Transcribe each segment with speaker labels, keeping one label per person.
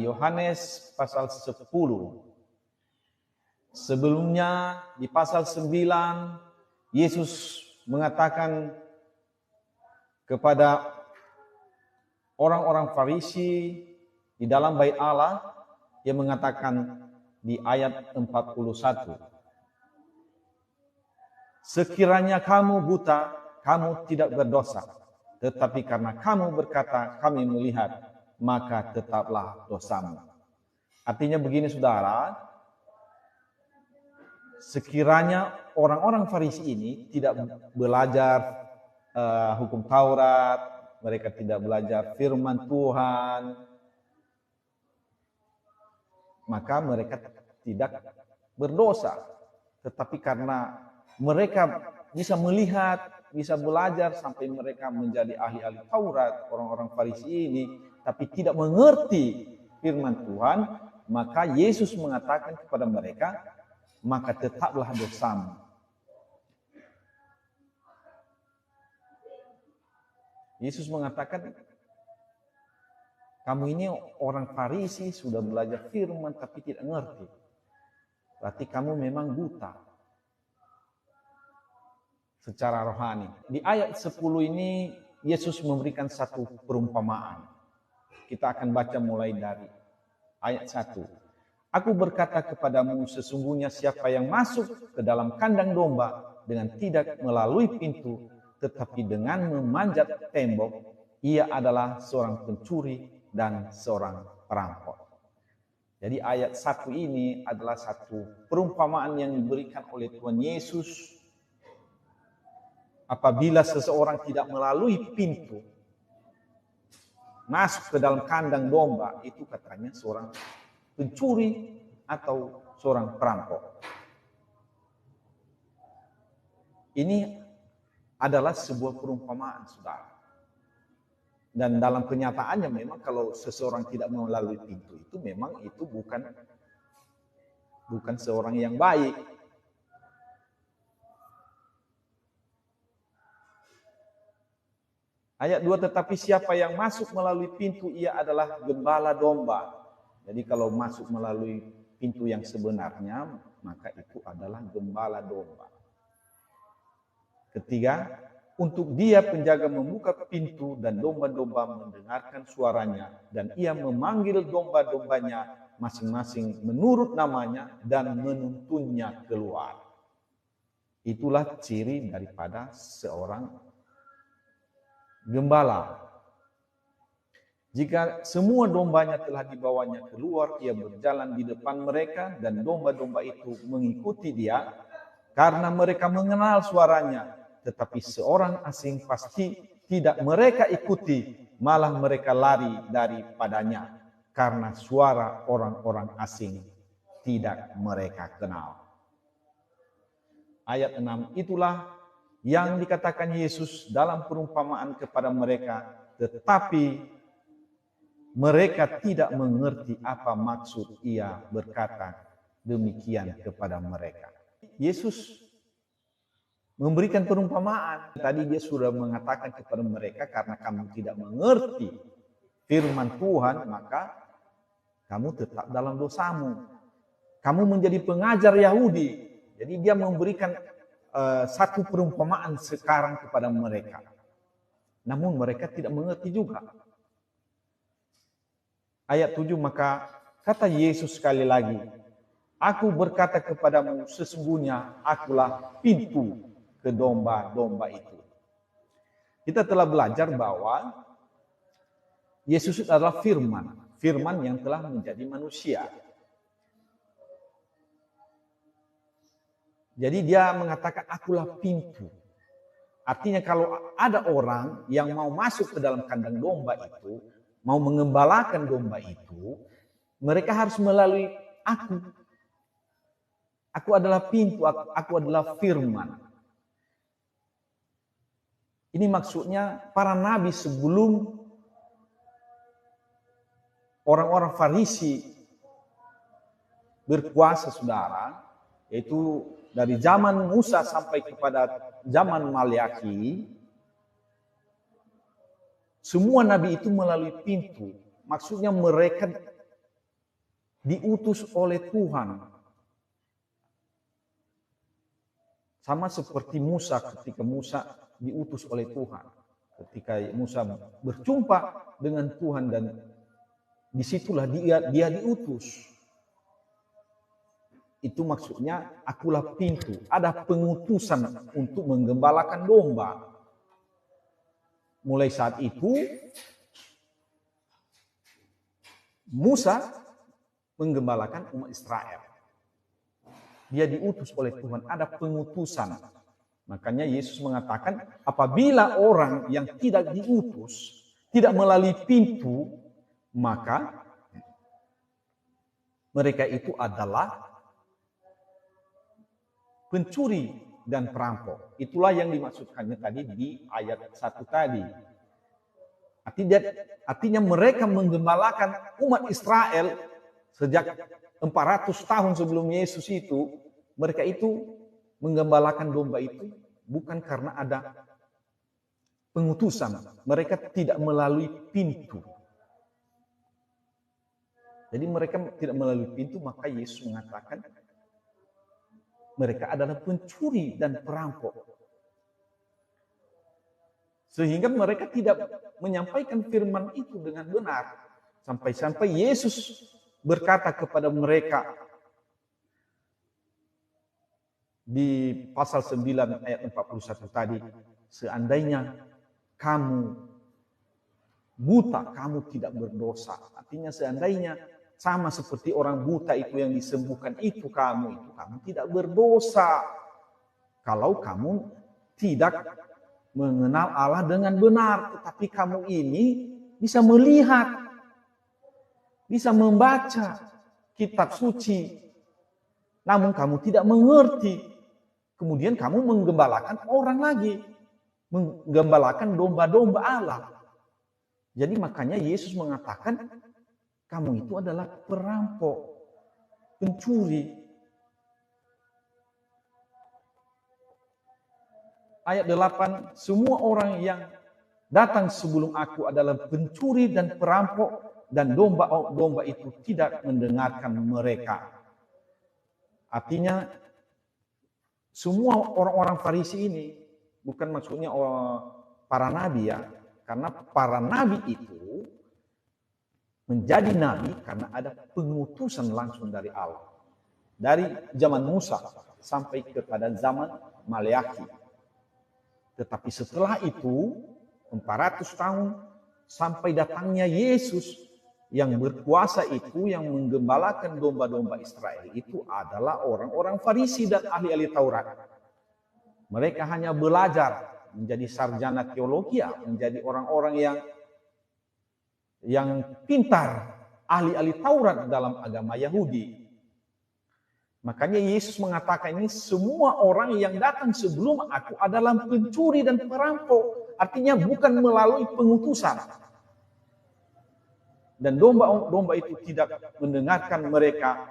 Speaker 1: Yohanes pasal 10. Sebelumnya di pasal 9 Yesus mengatakan kepada orang-orang Farisi di dalam bait Allah, dia mengatakan di ayat 41, sekiranya kamu buta, kamu tidak berdosa, tetapi karena kamu berkata kami melihat, maka tetaplah dosamu. Artinya begini saudara, sekiranya orang-orang Farisi ini tidak belajar hukum Taurat, mereka tidak belajar firman Tuhan, maka mereka tidak berdosa. Tetapi karena mereka bisa melihat, bisa belajar sampai mereka menjadi ahli-ahli Taurat, orang-orang Farisi ini, tapi tidak mengerti firman Tuhan, maka Yesus mengatakan kepada mereka, maka tetaplah dosamu. Yesus mengatakan, kamu ini orang Farisi sudah belajar firman tapi tidak mengerti. Berarti kamu memang buta secara rohani. Di ayat 10 ini Yesus memberikan satu perumpamaan. Kita akan baca mulai dari ayat 1. Aku berkata kepadamu, sesungguhnya siapa yang masuk ke dalam kandang domba dengan tidak melalui pintu, tetapi dengan memanjat tembok, ia adalah seorang pencuri dan seorang perampok. Jadi ayat 1 ini adalah satu perumpamaan yang diberikan oleh Tuhan Yesus. Apabila seseorang tidak melalui pintu, masuk ke dalam kandang domba, itu katanya seorang pencuri atau seorang perampok. Ini adalah sebuah perumpamaan, saudara. Dan dalam kenyataannya memang kalau seseorang tidak melalui pintu itu memang itu bukan seorang yang baik. Ayat 2, tetapi siapa yang masuk melalui pintu ia adalah gembala domba. Jadi kalau masuk melalui pintu yang sebenarnya, maka itu adalah gembala domba. Ketiga, untuk dia penjaga membuka pintu dan domba-domba mendengarkan suaranya. Dan ia memanggil domba-dombanya masing-masing menurut namanya dan menuntunnya keluar. Itulah ciri daripada seorang gembala. Jika semua dombanya telah dibawanya keluar, ia berjalan di depan mereka dan domba-domba itu mengikuti dia karena mereka mengenal suaranya. Tetapi seorang asing pasti tidak mereka ikuti, malah mereka lari daripadanya karena suara orang-orang asing tidak mereka kenal. Ayat 6, itulah yang dikatakan Yesus dalam perumpamaan kepada mereka, tetapi mereka tidak mengerti apa maksud ia berkata demikian kepada mereka. Yesus memberikan perumpamaan. Tadi dia sudah mengatakan kepada mereka, karena kamu tidak mengerti firman Tuhan, maka kamu tetap dalam dosamu. Kamu menjadi pengajar Yahudi. Jadi dia memberikan satu perumpamaan sekarang kepada mereka. Namun mereka tidak mengerti juga. Ayat 7, maka kata Yesus sekali lagi, aku berkata kepadamu, sesungguhnya akulah pintu ke domba-domba itu. Kita telah belajar bahwa Yesus adalah firman yang telah menjadi manusia. Jadi dia mengatakan akulah pintu. Artinya kalau ada orang yang mau masuk ke dalam kandang domba itu, mau mengembalakan domba itu, mereka harus melalui aku. Aku adalah pintu, aku adalah firman. Ini maksudnya para nabi sebelum orang-orang Farisi berkuasa, saudara, yaitu dari zaman Musa sampai kepada zaman Malyaki, semua nabi itu melalui pintu. Maksudnya mereka diutus oleh Tuhan. Sama seperti Musa, ketika Musa diutus oleh Tuhan. Ketika Musa berjumpa dengan Tuhan dan disitulah dia diutus. Itu maksudnya akulah pintu. Ada pengutusan untuk menggembalakan domba. Mulai saat itu Musa menggembalakan umat Israel. Dia diutus oleh Tuhan, ada pengutusan. Makanya Yesus mengatakan, apabila orang yang tidak diutus, tidak melalui pintu, maka mereka itu adalah pencuri dan perampok. Itulah yang dimaksudkannya tadi di ayat 1 tadi. Artinya mereka menggembalakan umat Israel sejak 400 tahun sebelum Yesus itu, mereka itu menggembalakan domba itu bukan karena ada pengutusan. Mereka tidak melalui pintu. Jadi mereka tidak melalui pintu, maka Yesus mengatakan mereka adalah pencuri dan perampok. Sehingga mereka tidak menyampaikan firman itu dengan benar. Sampai-sampai Yesus berkata kepada mereka di pasal 9 ayat 41 tadi, seandainya kamu buta, kamu tidak berdosa. Artinya seandainya sama seperti orang buta itu yang disembuhkan itu kamu tidak berdosa. Kalau kamu tidak mengenal Allah dengan benar, tetapi kamu ini bisa melihat, bisa membaca kitab suci, namun kamu tidak mengerti. Kemudian kamu menggembalakan orang lagi, menggembalakan domba-domba Allah. Jadi makanya Yesus mengatakan, kamu itu adalah perampok, pencuri. Ayat 8, semua orang yang datang sebelum aku adalah pencuri dan perampok, dan domba-domba itu tidak mendengarkan mereka. Artinya semua orang-orang Farisi ini, bukan maksudnya para nabi ya, karena para nabi itu menjadi nabi karena ada pengutusan langsung dari Allah. Dari zaman Musa sampai kepada zaman Maleakhi. Tetapi setelah itu 400 tahun sampai datangnya Yesus yang berkuasa itu, yang menggembalakan domba-domba Israel itu adalah orang-orang Farisi dan ahli-ahli Taurat. Mereka hanya belajar menjadi sarjana teologi, menjadi orang-orang yang pintar, ahli-ahli Taurat dalam agama Yahudi. Makanya Yesus mengatakan ini, semua orang yang datang sebelum aku adalah pencuri dan perampok. Artinya bukan melalui pengutusan. Dan domba-domba itu tidak mendengarkan mereka.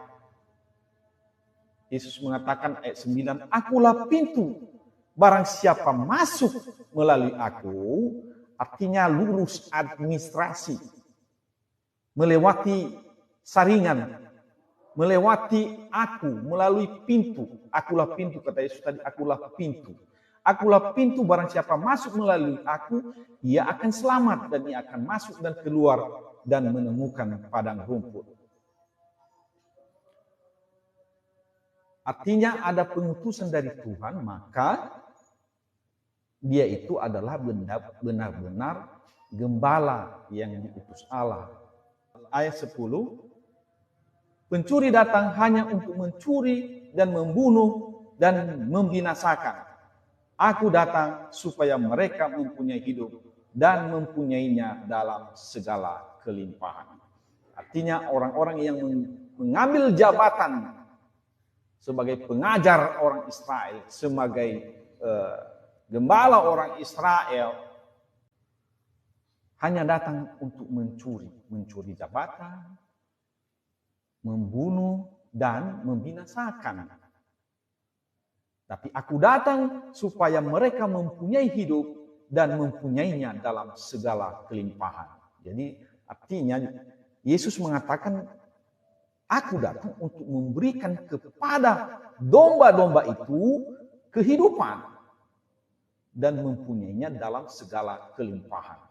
Speaker 1: Yesus mengatakan ayat 9, akulah pintu. Barang siapa masuk melalui aku, artinya lulus administrasi. Melewati saringan, melewati aku, melalui pintu. Akulah pintu, kata Yesus tadi, akulah pintu. Akulah pintu, barang siapa masuk melalui aku, ia akan selamat dan ia akan masuk dan keluar dan menemukan padang rumput. Artinya ada pengutusan dari Tuhan, maka dia itu adalah benar-benar gembala yang diutus Allah. Ayat 10, pencuri datang hanya untuk mencuri dan membunuh dan membinasakan. Aku datang supaya mereka mempunyai hidup dan mempunyainya dalam segala kelimpahan. Artinya orang-orang yang mengambil jabatan sebagai pengajar orang Israel, sebagai gembala orang Israel, hanya datang untuk mencuri jabatan, membunuh dan membinasakan. Tapi aku datang supaya mereka mempunyai hidup dan mempunyainya dalam segala kelimpahan. Jadi artinya Yesus mengatakan Aku datang untuk memberikan kepada domba-domba itu kehidupan dan mempunyainya dalam segala kelimpahan.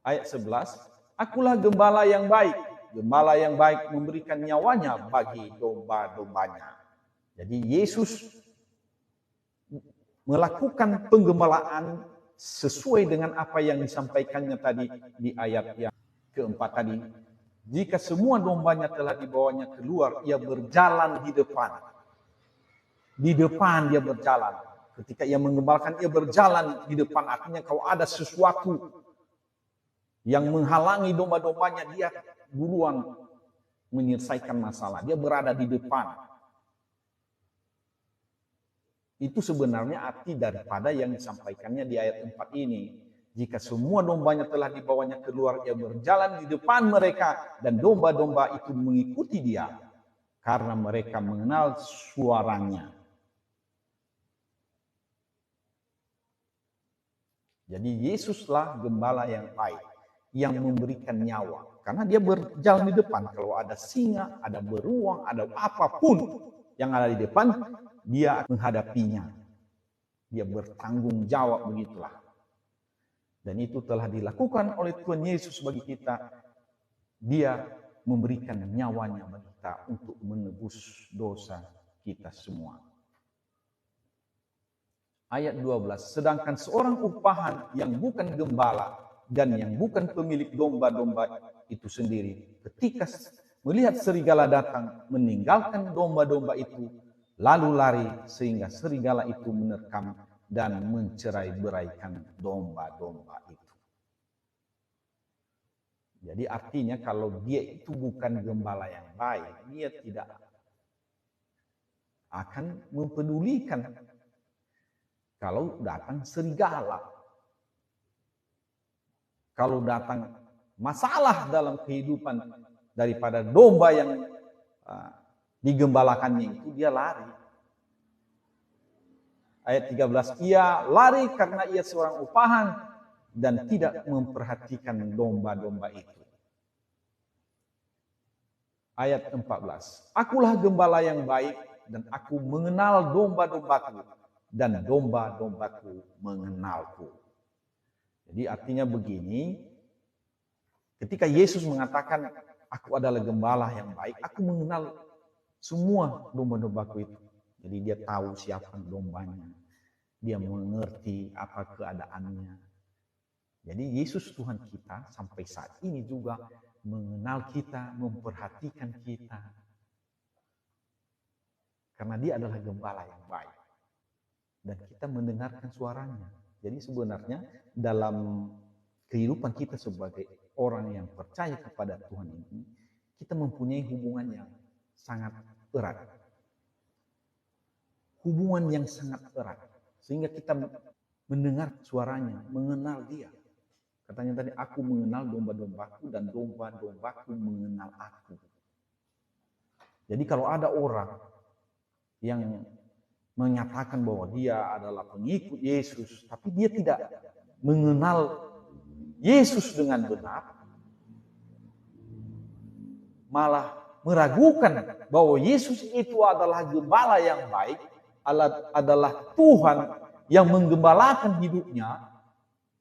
Speaker 1: Ayat 11, akulah gembala yang baik. Gembala yang baik memberikan nyawanya bagi domba-dombanya. Jadi Yesus melakukan penggembalaan sesuai dengan apa yang disampaikannya tadi di ayat yang keempat tadi. Jika semua dombanya telah dibawanya keluar, ia berjalan di depan. Di depan dia berjalan. Ketika ia menggembalakan, ia berjalan di depan. Artinya kalau ada sesuatu yang menghalangi domba-dombanya, dia duluan menyelesaikan masalah. Dia berada di depan. Itu sebenarnya arti daripada yang disampaikannya di ayat 4 ini. Jika semua dombanya telah dibawanya keluar, ia berjalan di depan mereka dan domba-domba itu mengikuti dia karena mereka mengenal suaranya. Jadi Yesuslah gembala yang baik, yang memberikan nyawa. Karena dia berjalan di depan. Kalau ada singa, ada beruang, ada apapun yang ada di depan, dia menghadapinya. Dia bertanggung jawab, begitulah. Dan itu telah dilakukan oleh Tuhan Yesus bagi kita. Dia memberikan nyawanya bagi kita untuk menebus dosa kita semua. Ayat 12, sedangkan seorang upahan yang bukan gembala dan yang bukan pemilik domba-domba itu sendiri, ketika melihat serigala datang, meninggalkan domba-domba itu, lalu lari sehingga serigala itu menerkam dan mencerai-beraikan domba-domba itu. Jadi artinya kalau dia itu bukan gembala yang baik, dia tidak akan mempedulikan kalau datang serigala. Kalau datang masalah dalam kehidupan daripada domba yang digembalakannya itu, dia lari. Ayat 13, ia lari karena ia seorang upahan dan tidak memperhatikan domba-domba itu. Ayat 14, akulah gembala yang baik dan aku mengenal domba-dombaku dan domba-dombaku mengenalku. Jadi artinya begini, ketika Yesus mengatakan aku adalah gembala yang baik, aku mengenal semua domba-dombaku itu. Jadi dia tahu siapa dombanya. Dia mengerti apa keadaannya. Jadi Yesus Tuhan kita sampai saat ini juga mengenal kita, memperhatikan kita. Karena dia adalah gembala yang baik. Dan kita mendengarkan suaranya. Jadi sebenarnya dalam kehidupan kita sebagai orang yang percaya kepada Tuhan ini, kita mempunyai hubungan yang sangat erat. Hubungan yang sangat erat. Sehingga kita mendengar suaranya, mengenal dia. Katanya tadi, aku mengenal domba-dombaku dan domba-dombaku mengenal aku. Jadi kalau ada orang yang menyatakan bahwa dia adalah pengikut Yesus, tapi dia tidak mengenal Yesus dengan benar, malah meragukan bahwa Yesus itu adalah gembala yang baik, adalah Tuhan yang menggembalakan hidupnya,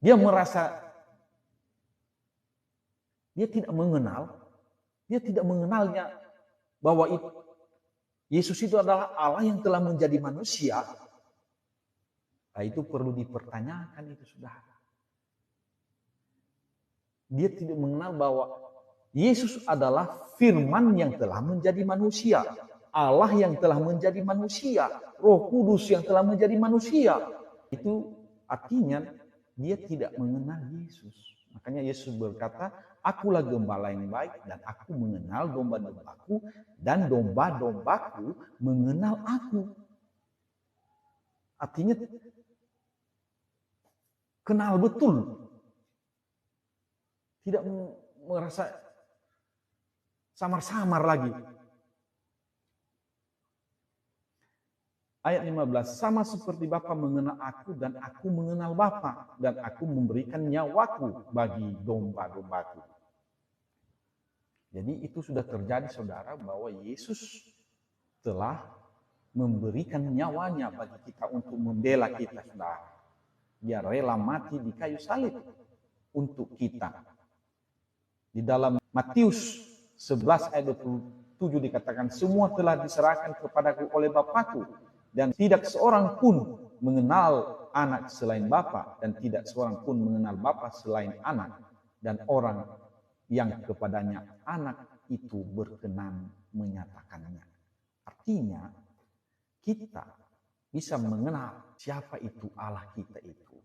Speaker 1: dia merasa dia tidak mengenalnya bahwa Yesus itu adalah Allah yang telah menjadi manusia. Nah, itu perlu dipertanyakan itu, saudara. Dia tidak mengenal bahwa Yesus adalah firman yang telah menjadi manusia. Allah yang telah menjadi manusia, Roh Kudus yang telah menjadi manusia. Itu artinya dia tidak mengenal Yesus. Makanya Yesus berkata, akulah gembala yang baik dan aku mengenal domba-dombaku dan domba-dombaku mengenal aku. Artinya kenal betul. Tidak merasa samar-samar lagi. Ayat 15, sama seperti Bapa mengenal aku dan aku mengenal Bapa, dan aku memberikan nyawaku bagi domba-dombaku. Jadi itu sudah terjadi saudara, bahwa Yesus telah memberikan nyawanya bagi kita untuk membela kita saudara. Dia rela mati di kayu salib untuk kita. Di dalam Matius 11 ayat 27 dikatakan, semua telah diserahkan kepadaku oleh Bapakku, dan tidak seorang pun mengenal anak selain Bapa, dan tidak seorang pun mengenal Bapa selain anak, dan orang yang kepadanya anak itu berkenan menyatakannya. Artinya, kita bisa mengenal siapa itu Allah kita itu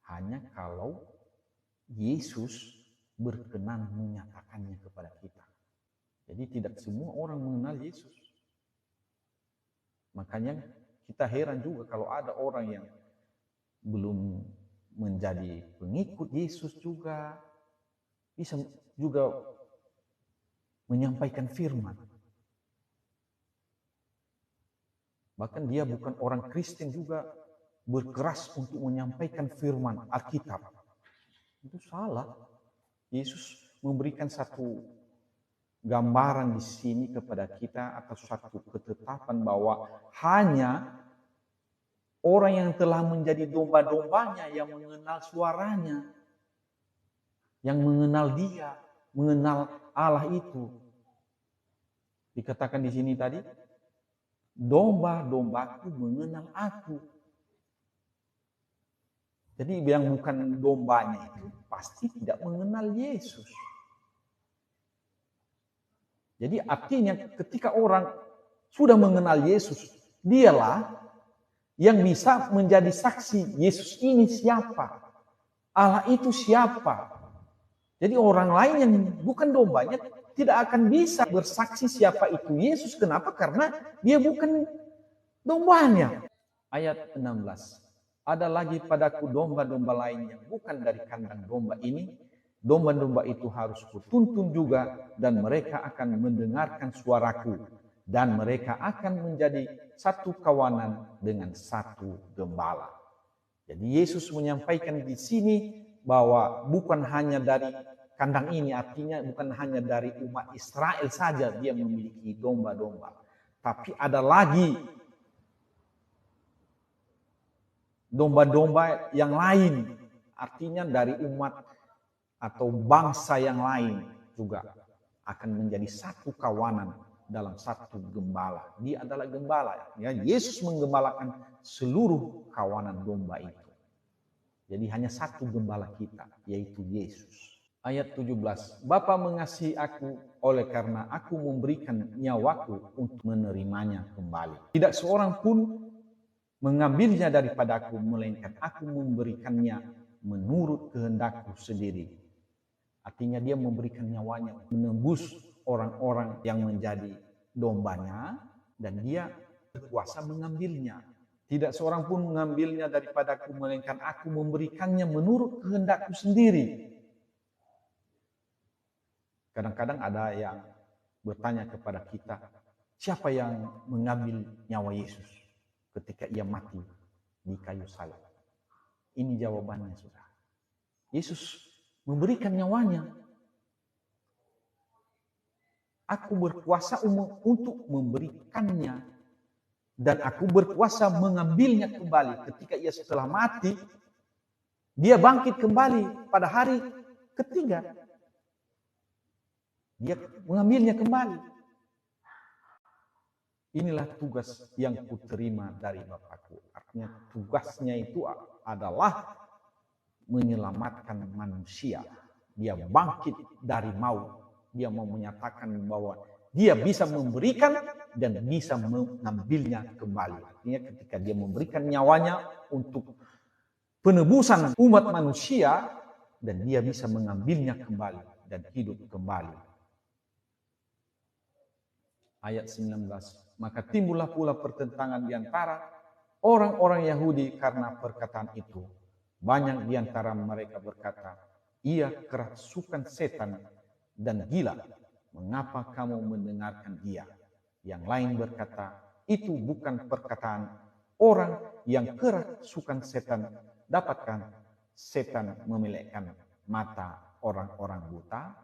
Speaker 1: hanya kalau Yesus berkenan menyatakannya kepada kita. Jadi tidak semua orang mengenal Yesus. Makanya kita heran juga kalau ada orang yang belum menjadi pengikut Yesus juga bisa juga menyampaikan firman. Bahkan dia bukan orang Kristen juga berkeras untuk menyampaikan firman Alkitab. Itu salah. Yesus memberikan satu gambaran di sini kepada kita atau satu ketetapan bahwa hanya orang yang telah menjadi domba-dombanya yang mengenal suaranya, yang mengenal Dia, mengenal Allah itu. Dikatakan di sini tadi, domba-dombaku mengenal aku. Jadi yang bukan dombanya itu pasti tidak mengenal Yesus. Jadi artinya ketika orang sudah mengenal Yesus, dialah yang bisa menjadi saksi Yesus ini siapa, Allah itu siapa. Jadi orang lain yang bukan dombanya tidak akan bisa bersaksi siapa itu Yesus. Kenapa? Karena dia bukan dombanya. Ayat 16. Ada lagi padaku domba-domba lain yang bukan dari kandang domba ini. Domba-domba itu harus kutuntun juga, dan mereka akan mendengarkan suaraku, dan mereka akan menjadi satu kawanan dengan satu gembala. Jadi Yesus menyampaikan di sini bahwa bukan hanya dari kandang ini, artinya bukan hanya dari umat Israel saja dia memiliki domba-domba, tapi ada lagi domba-domba yang lain, artinya dari umat atau bangsa yang lain juga akan menjadi satu kawanan dalam satu gembala. Dia adalah gembala. Ya, Yesus menggembalakan seluruh kawanan domba itu. Jadi hanya satu gembala kita, yaitu Yesus. Ayat 17. Bapa mengasihi aku oleh karena aku memberikan nyawaku untuk menerimanya kembali. Tidak seorang pun mengambilnya daripadaku, melainkan aku memberikannya menurut kehendakku sendiri. Artinya dia memberikan nyawanya menembus orang-orang yang menjadi dombanya, dan dia berkuasa mengambilnya. Tidak seorang pun mengambilnya daripadaku, melainkan aku memberikannya menurut kehendakku sendiri. Kadang-kadang ada yang bertanya kepada kita, siapa yang mengambil nyawa Yesus ketika ia mati di kayu salib? Ini jawabannya, saudara. Yesus memberikan nyawanya. Aku berkuasa untuk memberikannya, dan aku berkuasa mengambilnya kembali. Ketika ia setelah mati, dia bangkit kembali pada hari ketiga. Dia mengambilnya kembali. Inilah tugas yang kuterima dari Bapakku. Artinya tugasnya itu adalah menyelamatkan manusia. Dia bangkit dari maut. Dia mau menyatakan bahwa dia bisa memberikan dan bisa mengambilnya kembali. Artinya ketika dia memberikan nyawanya untuk penebusan umat manusia, dan dia bisa mengambilnya kembali dan hidup kembali. Ayat 19. Maka timbullah pula pertentangan di antara orang-orang Yahudi karena perkataan itu. Banyak di antara mereka berkata, ia kerasukan setan dan gila. Mengapa kamu mendengarkan dia? Yang lain berkata, itu bukan perkataan orang yang kerasukan setan. Dapatkah setan memelekkan mata orang-orang buta?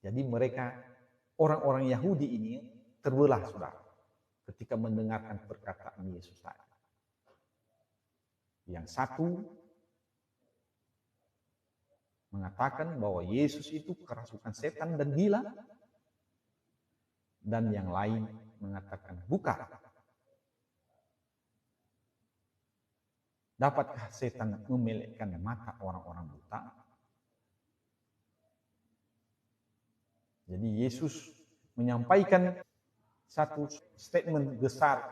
Speaker 1: Jadi mereka, orang-orang Yahudi ini terbelah, saudara, ketika mendengarkan perkataan Yesus tadi. Yang satu mengatakan bahwa Yesus itu kerasukan setan dan gila, dan yang lain mengatakan bukan. Dapatkah setan memelekkan mata orang-orang buta? Jadi Yesus menyampaikan satu statement besar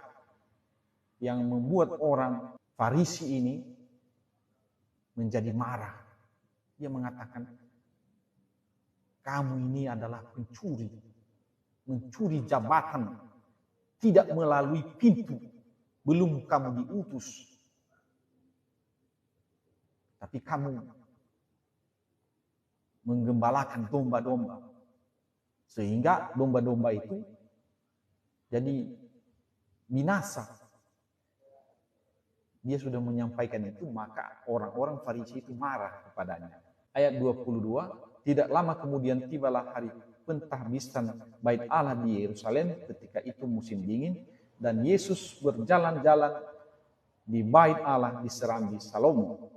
Speaker 1: yang membuat orang Farisi ini menjadi marah. Dia mengatakan, kamu ini adalah pencuri, mencuri jabatan, tidak melalui pintu, belum kamu diutus. Tapi kamu menggembalakan domba-domba. Sehingga domba-domba itu jadi binasa. Dia sudah menyampaikan itu, maka orang-orang Farisi itu marah kepadanya. Ayat 22, tidak lama kemudian tibalah hari pentahbisan bait Allah di Yerusalem, ketika itu musim dingin, dan Yesus berjalan-jalan di bait Allah di Serambi Salomo.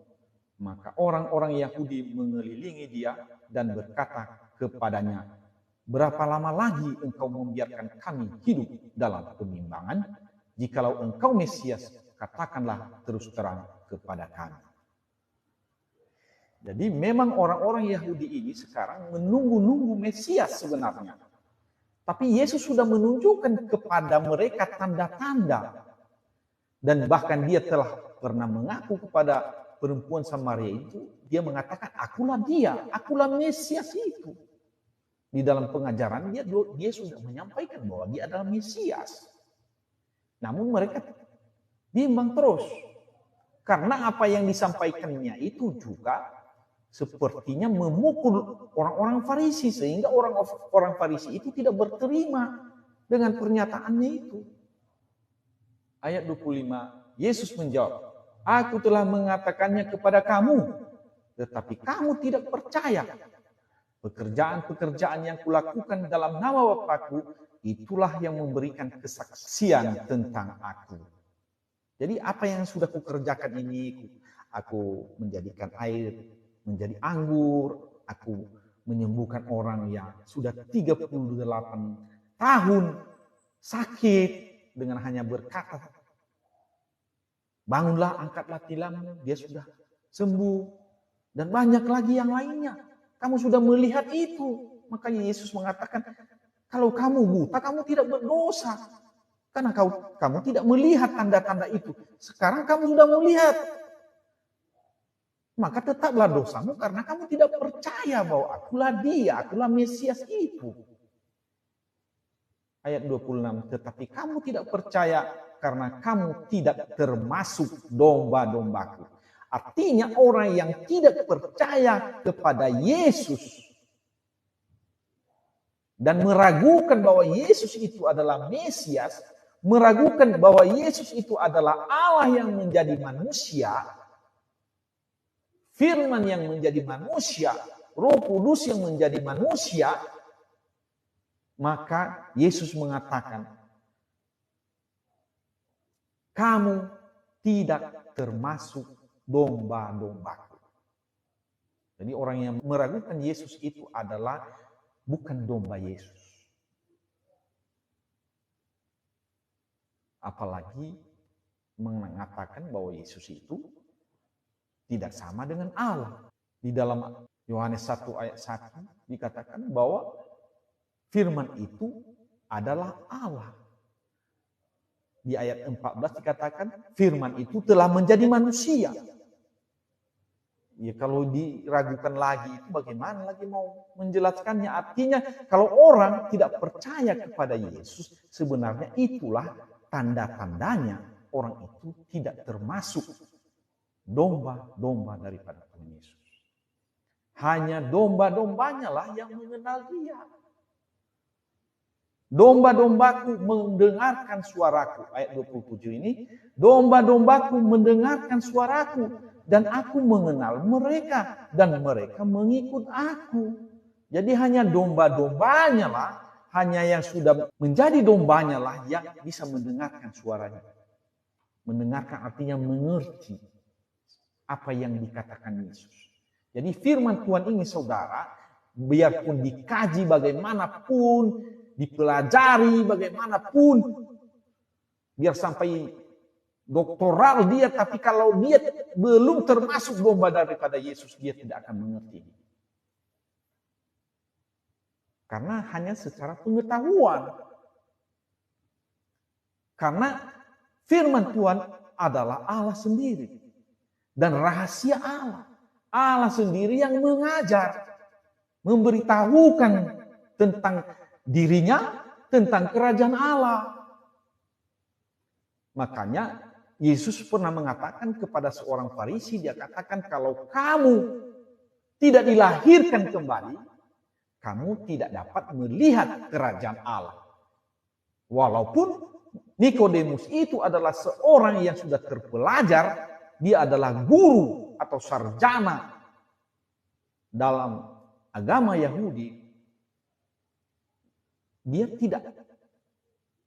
Speaker 1: Maka orang-orang Yahudi mengelilingi dia dan berkata kepadanya, berapa lama lagi engkau membiarkan kami hidup dalam kebimbangan? Jikalau engkau Mesias, katakanlah terus terang kepada kami. Jadi memang orang-orang Yahudi ini sekarang menunggu-nunggu Mesias sebenarnya. Tapi Yesus sudah menunjukkan kepada mereka tanda-tanda. Dan bahkan dia telah pernah mengaku kepada perempuan Samaria itu, dia mengatakan, akulah dia, akulah Mesias itu. Di dalam pengajaran dia sudah menyampaikan bahwa dia adalah Mesias. Namun mereka bimbang terus. Karena apa yang disampaikannya itu juga sepertinya memukul orang-orang Farisi, sehingga orang Farisi itu tidak berterima dengan pernyataannya itu. Ayat 25, Yesus menjawab, aku telah mengatakannya kepada kamu, tetapi kamu tidak percaya. Pekerjaan-pekerjaan yang kulakukan dalam nama Bapakku, itulah yang memberikan kesaksian tentang aku. Jadi apa yang sudah kukerjakan ini, aku menjadikan air menjadi anggur, aku menyembuhkan orang yang sudah 38 tahun sakit dengan hanya berkata, bangunlah, angkatlah tilammu, dia sudah sembuh. Dan banyak lagi yang lainnya. Kamu sudah melihat itu. Makanya Yesus mengatakan, kalau kamu buta, kamu tidak berdosa. Karena kamu tidak melihat tanda-tanda itu. Sekarang kamu sudah melihat. Maka tetaplah dosamu karena kamu tidak percaya bahwa akulah dia, akulah Mesias itu. Ayat 26, tetapi kamu tidak percaya karena kamu tidak termasuk domba-dombaku. Artinya orang yang tidak percaya kepada Yesus dan meragukan bahwa Yesus itu adalah Mesias, meragukan bahwa Yesus itu adalah Allah yang menjadi manusia, Firman yang menjadi manusia, Roh Kudus yang menjadi manusia, maka Yesus mengatakan, kamu tidak termasuk domba-dombaku. Jadi orang yang meragukan Yesus itu adalah bukan domba Yesus. Apalagi mengatakan bahwa Yesus itu tidak sama dengan Allah. Di dalam Yohanes 1 ayat 1 dikatakan bahwa firman itu adalah Allah. Di ayat 14 dikatakan firman itu telah menjadi manusia. Ya kalau diragukan lagi itu bagaimana lagi mau menjelaskannya? Artinya kalau orang tidak percaya kepada Yesus, sebenarnya itulah tanda-tandanya orang itu tidak termasuk domba-domba daripada Tuhan Yesus. Hanya domba-dombanya lah yang mengenal dia. Domba-dombaku mendengarkan suaraku. Ayat 27 ini. Domba-dombaku mendengarkan suaraku. Dan aku mengenal mereka. Dan mereka mengikut aku. Jadi hanya domba-dombanya lah, hanya yang sudah menjadi dombanya lah yang bisa mendengarkan suaranya. Mendengarkan artinya mengerti apa yang dikatakan Yesus. Jadi firman Tuhan ini saudara, biarpun dikaji bagaimanapun, dipelajari bagaimanapun, biar sampai doktoral dia, tapi kalau dia belum termasuk domba daripada Yesus, dia tidak akan mengerti. Karena hanya secara pengetahuan. Karena firman Tuhan adalah Allah sendiri. Dan rahasia Allah. Allah sendiri yang mengajar. Memberitahukan tentang dirinya, tentang kerajaan Allah. Makanya Yesus pernah mengatakan kepada seorang Farisi, dia katakan kalau kamu tidak dilahirkan kembali, kamu tidak dapat melihat kerajaan Allah. Walaupun Nikodemus itu adalah seorang yang sudah terpelajar, dia adalah guru atau sarjana dalam agama Yahudi. Dia tidak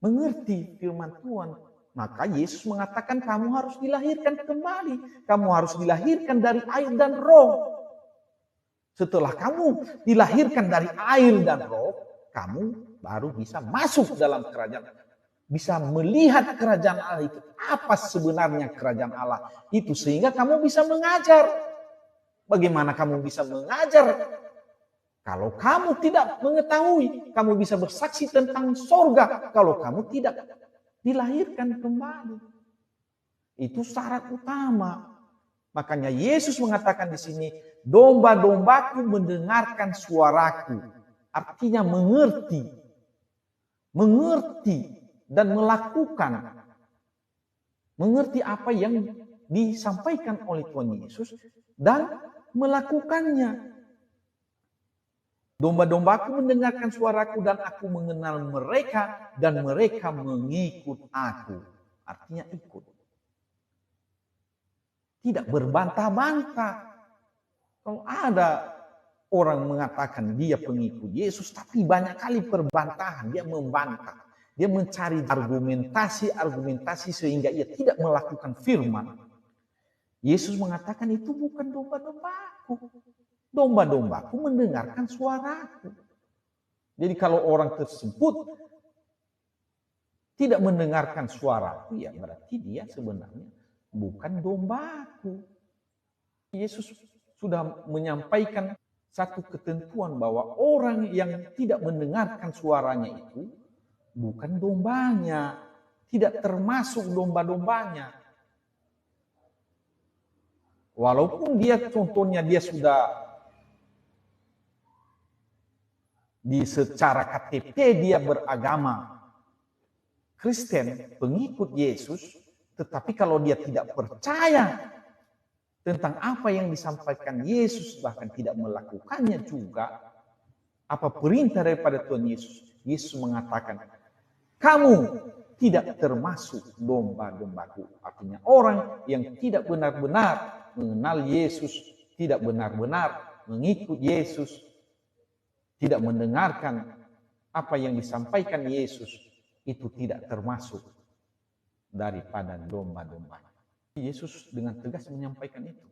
Speaker 1: mengerti firman Tuhan. Maka Yesus mengatakan kamu harus dilahirkan kembali. Kamu harus dilahirkan dari air dan roh. Setelah kamu dilahirkan dari air dan roh, kamu baru bisa masuk dalam kerajaan. Bisa melihat kerajaan Allah itu. Apa sebenarnya kerajaan Allah itu. Sehingga kamu bisa mengajar. Bagaimana kamu bisa mengajar? Kalau kamu tidak mengetahui, kamu bisa bersaksi tentang sorga. Kalau kamu tidak dilahirkan kembali. Itu syarat utama. Makanya Yesus mengatakan di sini, domba-dombaku mendengarkan suaraku. Artinya mengerti. Mengerti dan melakukan. Mengerti apa yang disampaikan oleh Tuhan Yesus dan melakukannya. Domba-dombaku mendengarkan suaraku dan aku mengenal mereka dan mereka mengikut aku. Artinya ikut. Tidak berbantah-bantah. Kalau ada orang mengatakan dia pengikut Yesus, tapi banyak kali perbantahan, dia membantah. Dia mencari argumentasi sehingga ia tidak melakukan firman. Yesus mengatakan itu bukan domba-dombaku. Domba-dombaku mendengarkan suaraku. Jadi kalau orang tersebut tidak mendengarkan suaraku, ya berarti dia sebenarnya bukan dombaku. Yesus sudah menyampaikan satu ketentuan bahwa orang yang tidak mendengarkan suaranya itu bukan dombanya, tidak termasuk domba-dombanya. Walaupun dia contohnya dia sudah secara KTP dia beragama Kristen, pengikut Yesus, tetapi kalau dia tidak percaya tentang apa yang disampaikan Yesus, bahkan tidak melakukannya juga, apa perintah daripada Tuhan Yesus, Yesus mengatakan, kamu tidak termasuk domba-dombaku. Artinya orang yang tidak benar-benar mengenal Yesus, tidak benar-benar mengikut Yesus, tidak mendengarkan apa yang disampaikan Yesus, itu tidak termasuk daripada domba-dombanya. Yesus dengan tegas menyampaikan itu.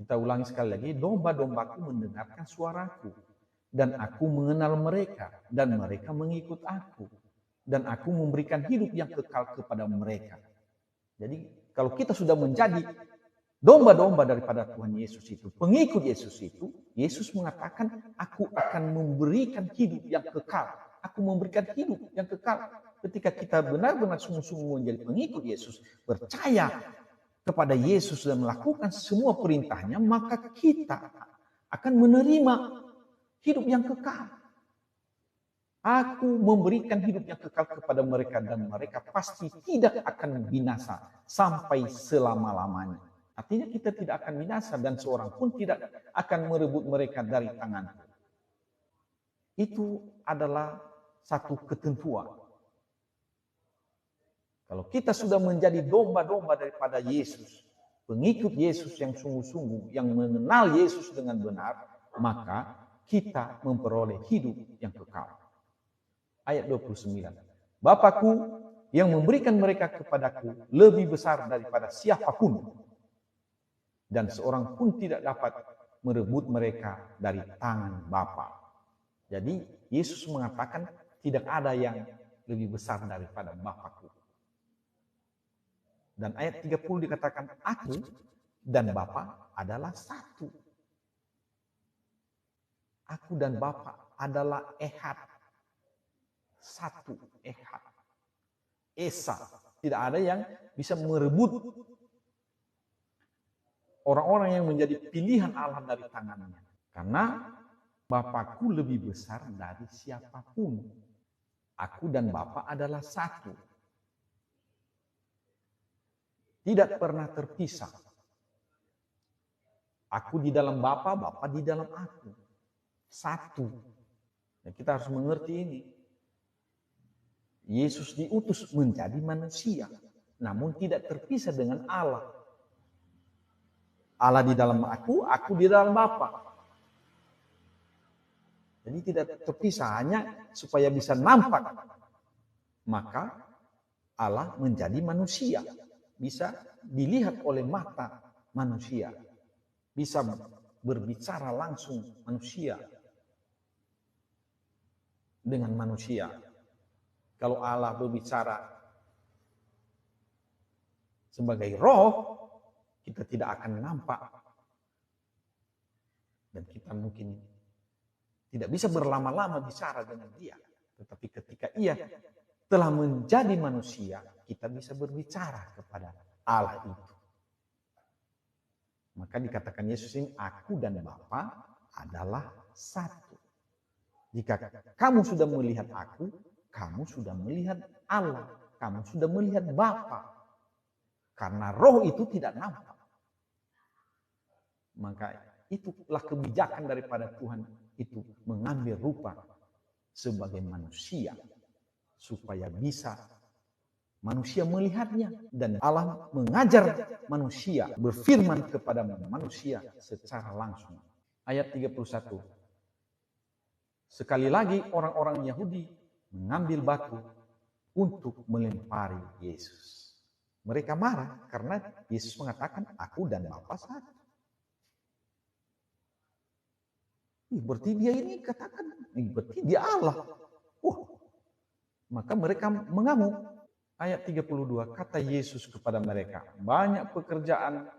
Speaker 1: Kita ulangi sekali lagi, domba-dombaku mendengarkan suaraku, dan aku mengenal mereka, dan mereka mengikut aku, dan aku memberikan hidup yang kekal kepada mereka. Jadi kalau kita sudah menjadi domba-domba daripada Tuhan Yesus itu, pengikut Yesus itu, Yesus mengatakan, aku akan memberikan hidup yang kekal. Aku memberikan hidup yang kekal. Ketika kita benar-benar sungguh-sungguh menjadi pengikut Yesus, percaya kepada Yesus dan melakukan semua perintahnya, maka kita akan menerima hidup yang kekal. Aku memberikan hidup yang kekal kepada mereka dan mereka pasti tidak akan binasa sampai selama-lamanya. Artinya kita tidak akan binasa dan seorang pun tidak akan merebut mereka dari tanganku. Itu adalah satu ketentuan. Kalau kita sudah menjadi domba-domba daripada Yesus, pengikut Yesus yang sungguh-sungguh, yang mengenal Yesus dengan benar, maka kita memperoleh hidup yang kekal. Ayat 29. Bapakku yang memberikan mereka kepadaku lebih besar daripada siapapun, dan seorang pun tidak dapat merebut mereka dari tangan Bapa. Jadi Yesus mengatakan tidak ada yang lebih besar daripada Bapakku. Dan ayat 30 dikatakan aku dan Bapa adalah satu. Aku dan Bapa adalah ehad. Satu ehad. Esa. Tidak ada yang bisa merebut orang-orang yang menjadi pilihan Allah dari tangannya. Karena Bapakku lebih besar dari siapapun. Aku dan Bapa adalah satu. Tidak pernah terpisah. Aku di dalam Bapa, Bapa di dalam aku. Satu. Dan kita harus mengerti ini. Yesus diutus menjadi manusia, namun tidak terpisah dengan Allah. Allah di dalam aku di dalam Bapa. Jadi tidak terpisah, hanya supaya bisa nampak. Maka Allah menjadi manusia. Bisa dilihat oleh mata manusia. Bisa berbicara langsung manusia dengan manusia. Kalau Allah berbicara sebagai roh, kita tidak akan nampak. Dan kita mungkin tidak bisa berlama-lama bicara dengan dia. Tetapi ketika ia telah menjadi manusia, kita bisa berbicara kepada Allah itu. Maka dikatakan Yesus ini, aku dan Bapa adalah satu. Jika kamu sudah melihat aku, kamu sudah melihat Allah. Kamu sudah melihat Bapa. Karena roh itu tidak nampak. Maka itulah kebijakan daripada Tuhan itu mengambil rupa sebagai manusia. Supaya bisa manusia melihatnya. Dan Allah mengajar manusia, berfirman kepada manusia secara langsung. Ayat 31. Sekali lagi orang-orang Yahudi mengambil batu untuk melempari Yesus. Mereka marah karena Yesus mengatakan aku dan Bapa satu. Berarti dia ini katakan, berarti dia Allah. Maka mereka mengamuk. Ayat 32, kata Yesus kepada mereka, banyak pekerjaan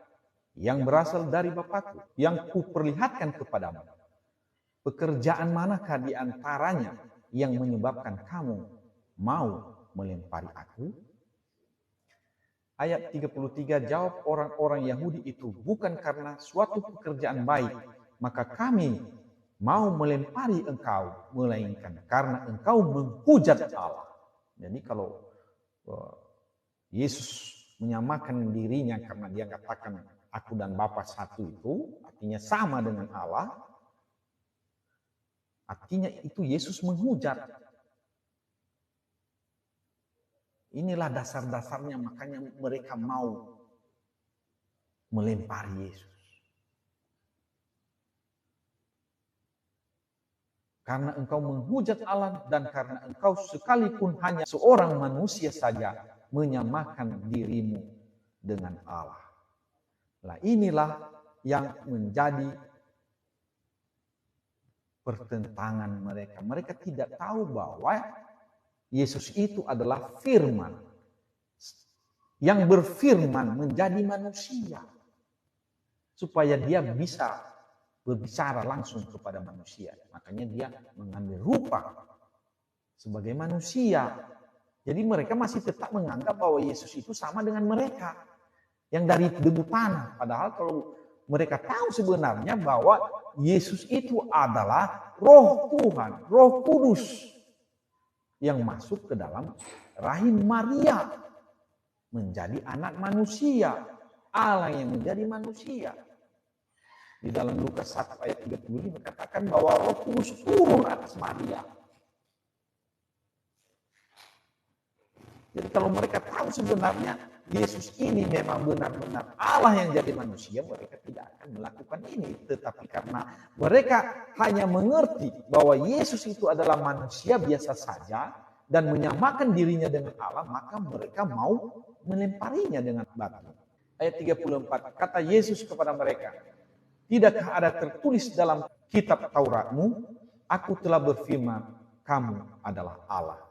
Speaker 1: yang berasal dari Bapakku, yang kuperlihatkan kepadamu. Pekerjaan manakah di antaranya yang menyebabkan kamu mau melempari aku? Ayat 33, jawab orang-orang Yahudi itu, bukan karena suatu pekerjaan baik, maka kami mau melempari engkau, melainkan karena engkau menghujat Allah. Jadi kalau Yesus menyamakan dirinya karena dia katakan aku dan Bapa satu itu, artinya sama dengan Allah, artinya itu Yesus menghujat. Inilah dasar-dasarnya, makanya mereka mau melempari Yesus. Karena engkau menghujat Allah dan karena engkau sekalipun hanya seorang manusia saja menyamakan dirimu dengan Allah. Nah, inilah yang menjadi pertentangan mereka. Mereka tidak tahu bahwa Yesus itu adalah firman. Yang berfirman menjadi manusia. Supaya dia bisa berbicara langsung kepada manusia. Makanya dia mengambil rupa sebagai manusia. Jadi mereka masih tetap menganggap bahwa Yesus itu sama dengan mereka. Yang dari debu tanah. Padahal kalau mereka tahu sebenarnya bahwa Yesus itu adalah Roh Tuhan, Roh Kudus. Yang masuk ke dalam rahim Maria. Menjadi anak manusia. Allah yang menjadi manusia. Di dalam Lukas 1 ayat 35 katakan bahwa Roh Kudus turun atas Maria. Jadi kalau mereka tahu sebenarnya Yesus ini memang benar-benar Allah yang jadi manusia, mereka tidak akan melakukan ini. Tetapi karena mereka hanya mengerti bahwa Yesus itu adalah manusia biasa saja dan menyamakan dirinya dengan Allah, maka mereka mau melemparinya dengan batu. Ayat 34, kata Yesus kepada mereka, tidakkah ada tertulis dalam kitab Tauratmu, aku telah berfirman, kamu adalah Allah.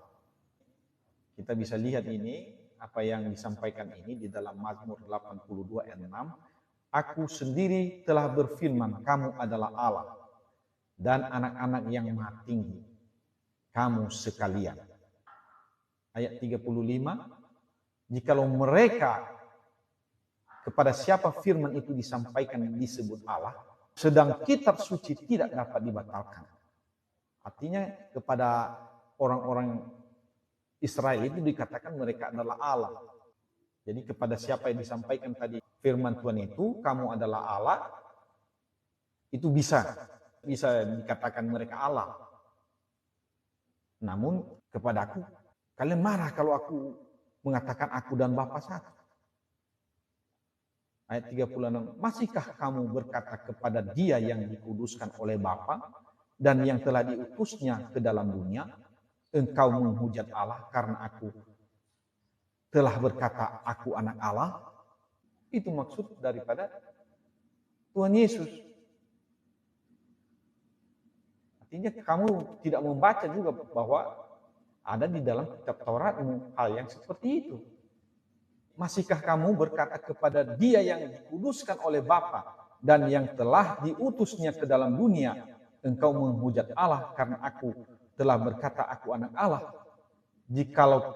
Speaker 1: Kita bisa lihat ini, apa yang disampaikan ini di dalam Mazmur 82 ayat 6. Aku sendiri telah berfirman, kamu adalah Allah, dan anak-anak yang maha tinggi, kamu sekalian. Ayat 35, jikalau mereka kepada siapa firman itu disampaikan disebut Allah, sedang kitab suci tidak dapat dibatalkan. Artinya kepada orang-orang Israel itu dikatakan mereka adalah Allah. Jadi kepada siapa yang disampaikan tadi firman Tuhan itu, kamu adalah Allah, itu bisa dikatakan mereka Allah. Namun kepada aku, kalian marah kalau aku mengatakan aku dan Bapa satu. Ayat 36, masihkah kamu berkata kepada dia yang dikuduskan oleh Bapa dan yang telah diutusnya ke dalam dunia, engkau menghujat Allah karena aku telah berkata aku anak Allah? Itu maksud daripada Tuhan Yesus. Artinya kamu tidak membaca juga bahwa ada di dalam kitab Tauratmu hal yang seperti itu. Masihkah kamu berkata kepada dia yang dikuduskan oleh Bapa dan yang telah diutusnya ke dalam dunia, engkau menghujat Allah karena aku telah berkata aku anak Allah? Jikalau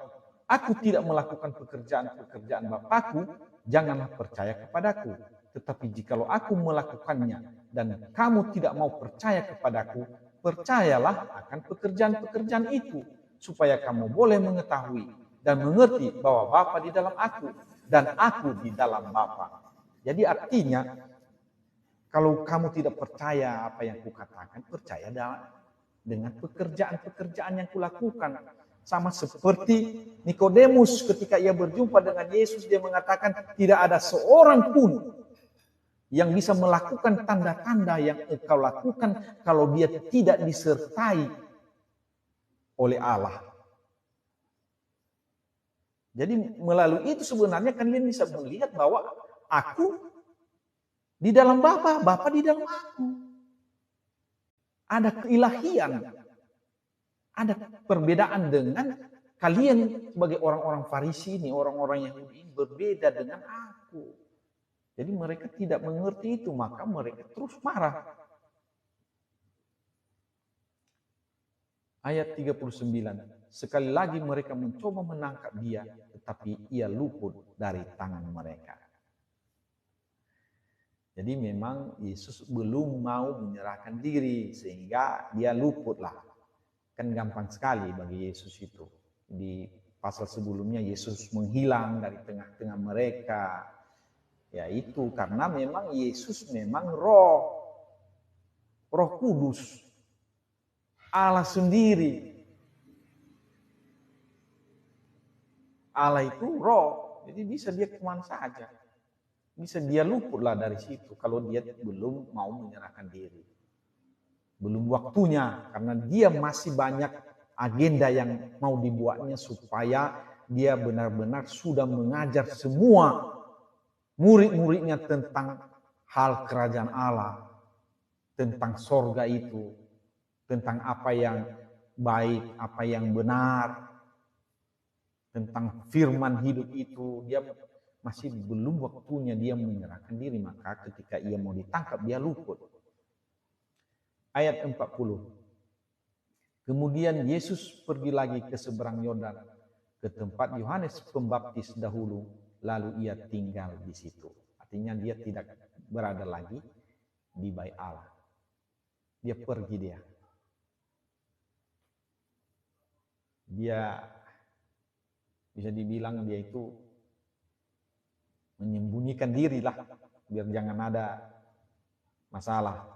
Speaker 1: aku tidak melakukan pekerjaan-pekerjaan Bapakku, janganlah percaya kepadaku. Tetapi jikalau aku melakukannya dan kamu tidak mau percaya kepadaku, percayalah akan pekerjaan-pekerjaan itu, supaya kamu boleh mengetahui dan mengerti bahwa Bapa di dalam aku dan aku di dalam Bapa. Jadi artinya, kalau kamu tidak percaya apa yang kukatakan, percaya dengan pekerjaan-pekerjaan yang kulakukan. Sama seperti Nikodemus ketika ia berjumpa dengan Yesus, dia mengatakan tidak ada seorang pun yang bisa melakukan tanda-tanda yang engkau lakukan kalau dia tidak disertai oleh Allah. Jadi melalui itu sebenarnya kalian bisa melihat bahwa aku di dalam Bapa, Bapa di dalam aku. Ada keilahian. Ada perbedaan dengan kalian sebagai orang-orang Farisi ini, orang-orang Yahudi ini berbeda dengan aku. Jadi mereka tidak mengerti itu, maka mereka terus marah. Ayat 39, sekali lagi mereka mencoba menangkap dia, tetapi ia luput dari tangan mereka. Jadi memang Yesus belum mau menyerahkan diri, sehingga dia luputlah. Kan gampang sekali bagi Yesus itu. Di pasal sebelumnya Yesus menghilang dari tengah-tengah mereka. Ya itu karena memang Yesus memang roh kudus. Allah sendiri. Allah itu roh. Jadi bisa dia kemana saja. Bisa dia luputlah dari situ kalau dia belum mau menyerahkan diri. Belum waktunya, karena dia masih banyak agenda yang mau dibuatnya supaya dia benar-benar sudah mengajar semua murid-muridnya tentang hal kerajaan Allah, tentang sorga itu, tentang apa yang baik, apa yang benar, tentang firman hidup itu. Dia masih belum waktunya dia menyerahkan diri, maka ketika ia mau ditangkap dia luput. Ayat 40. Kemudian Yesus pergi lagi ke seberang Yordan, ke tempat Yohanes Pembaptis dahulu, lalu ia tinggal di situ. Artinya dia tidak berada lagi di bait Allah. Dia pergi dia. Dia bisa dibilang dia itu menyembunyikan diri lah, biar jangan ada masalah.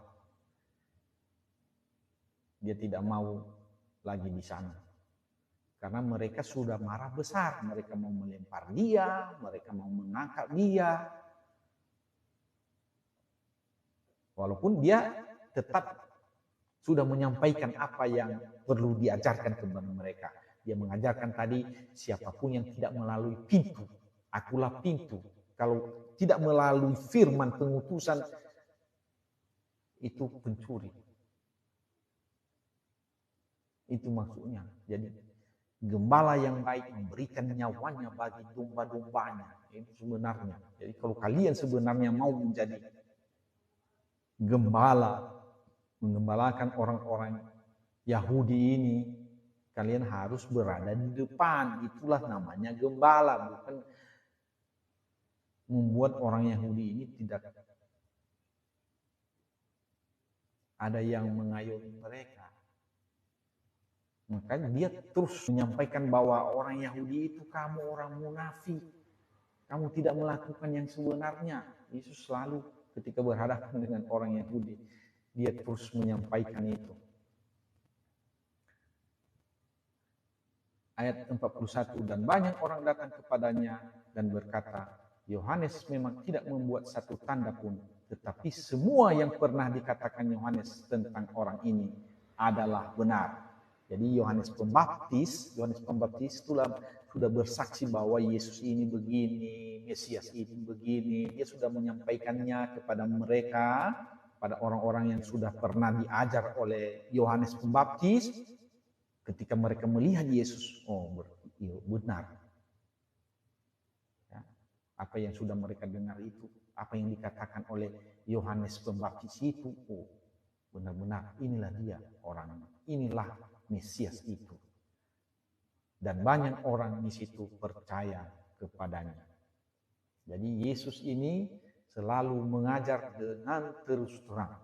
Speaker 1: Dia tidak mau lagi di sana. Karena mereka sudah marah besar, mereka mau melempar dia, mereka mau menangkap dia. Walaupun dia tetap sudah menyampaikan apa yang perlu diajarkan kepada mereka. Dia mengajarkan tadi, siapapun yang tidak melalui pintu, akulah pintu. Kalau tidak melalui firman pengutusan, itu pencuri. Itu maksudnya. Jadi gembala yang baik memberikan nyawanya bagi domba-dombanya. Itu sebenarnya. Jadi kalau kalian sebenarnya mau menjadi gembala, menggembalakan orang-orang Yahudi ini, kalian harus berada di depan. Itulah namanya gembala, bukan membuat orang Yahudi ini tidak ada yang mengayomi mereka. Makanya dia terus menyampaikan bahwa orang Yahudi itu kamu orang munafik. Kamu tidak melakukan yang sebenarnya. Yesus selalu ketika berhadapan dengan orang Yahudi, dia terus menyampaikan itu. Ayat 41, dan banyak orang datang kepadanya dan berkata, Yohanes memang tidak membuat satu tanda pun, tetapi semua yang pernah dikatakan Yohanes tentang orang ini adalah benar. Jadi Yohanes Pembaptis itulah sudah bersaksi bahwa Yesus ini begini, Mesias ini begini. Dia sudah menyampaikannya kepada mereka, pada orang-orang yang sudah pernah diajar oleh Yohanes Pembaptis. Ketika mereka melihat Yesus, oh benar. Ya, apa yang sudah mereka dengar itu, apa yang dikatakan oleh Yohanes Pembaptis itu, oh benar-benar inilah dia orangnya, inilah Mesias itu. Dan banyak orang di situ percaya kepadanya. Jadi Yesus ini selalu mengajar dengan terus terang.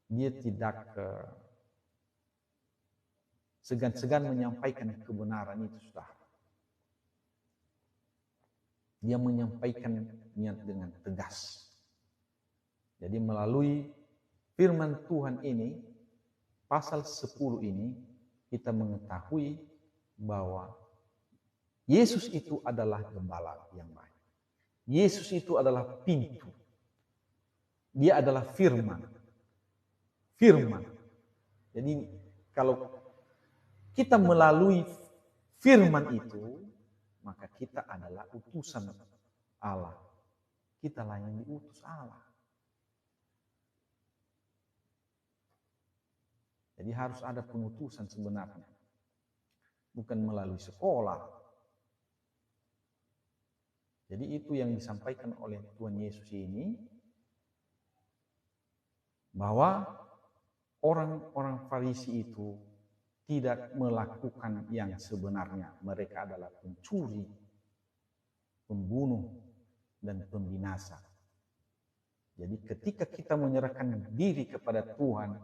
Speaker 1: Dia tidak segan-segan menyampaikan kebenaran itu, sudah. Dia menyampaikannya dengan tegas. Jadi melalui firman Tuhan ini, pasal 10 ini, kita mengetahui bahwa Yesus itu adalah gembala yang baik. Yesus itu adalah pintu. Dia adalah firman. Firman. Jadi kalau kita melalui firman itu, maka kita adalah utusan Allah. Kita lah yang diutus Allah. Jadi harus ada pengutusan sebenarnya. Bukan melalui sekolah. Jadi itu yang disampaikan oleh Tuhan Yesus ini, bahwa orang-orang Farisi itu tidak melakukan yang sebenarnya. Mereka adalah pencuri, pembunuh, dan pembinasa. Jadi ketika kita menyerahkan diri kepada Tuhan,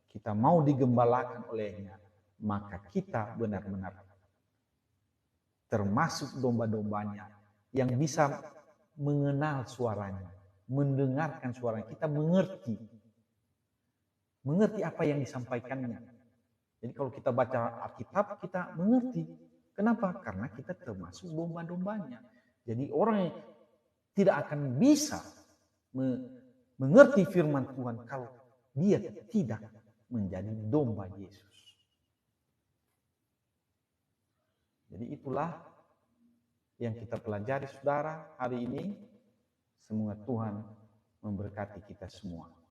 Speaker 1: kita mau digembalakan olehnya, maka kita benar-benar termasuk domba-dombanya yang bisa mengenal suaranya, mendengarkan suaranya. Kita mengerti apa yang disampaikannya. Jadi kalau kita baca Alkitab, kita mengerti. Kenapa? Karena kita termasuk domba-dombanya. Jadi orang yang tidak akan bisa mengerti firman Tuhan kalau dia tidak menjadi domba Yesus. Jadi itulah yang kita pelajari, saudara, hari ini. Semoga Tuhan memberkati kita semua.